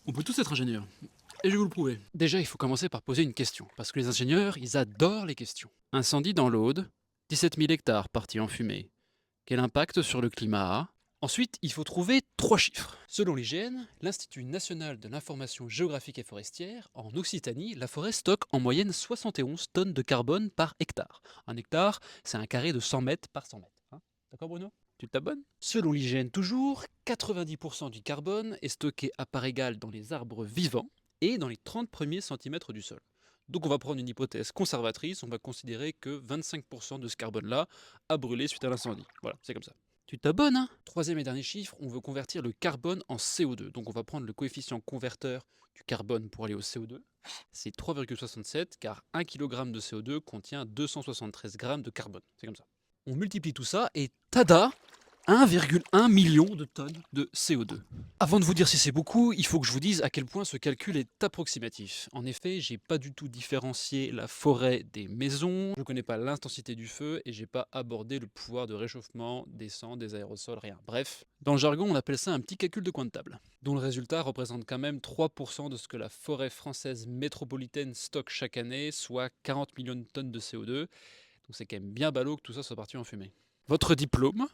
On peut tous être ingénieurs. Et je vais vous le prouver. Déjà, il faut commencer par poser une question, parce que les ingénieurs, ils adorent les questions. Incendie dans l'Aude, 17 000 hectares partis en fumée. Quel impact sur le climat? Ensuite, il faut trouver 3 chiffres. Selon l'IGN, l'Institut national de l'information géographique et forestière, en Occitanie, la forêt stocke en moyenne 71 tonnes de carbone par hectare. Un hectare, c'est un carré de 100 mètres par 100 mètres. Hein. D'accord Bruno? Tu t'abonnes? Selon l'IGN toujours, 90% du carbone est stocké à part égale dans les arbres vivants et dans les 30 premiers centimètres du sol. Donc on va prendre une hypothèse conservatrice, on va considérer que 25% de ce carbone-là a brûlé suite à l'incendie. Voilà, c'est comme ça. Tu t'abonnes, hein? Troisième et dernier chiffre, on veut convertir le carbone en CO2. Donc on va prendre le coefficient converteur du carbone pour aller au CO2. C'est 3,67 car 1 kg de CO2 contient 273 grammes de carbone. C'est comme ça. On multiplie tout ça et tada! 1,1 million de tonnes de CO2. Avant de vous dire si c'est beaucoup, il faut que je vous dise à quel point ce calcul est approximatif. En effet, j'ai pas du tout différencié la forêt des maisons, je connais pas l'intensité du feu et j'ai pas abordé le pouvoir de réchauffement des cendres, des aérosols, rien. Bref, dans le jargon, on appelle ça un petit calcul de coin de table, dont le résultat représente quand même 3% de ce que la forêt française métropolitaine stocke chaque année, soit 40 millions de tonnes de CO2. Donc c'est quand même bien ballot que tout ça soit parti en fumée. Votre diplôme,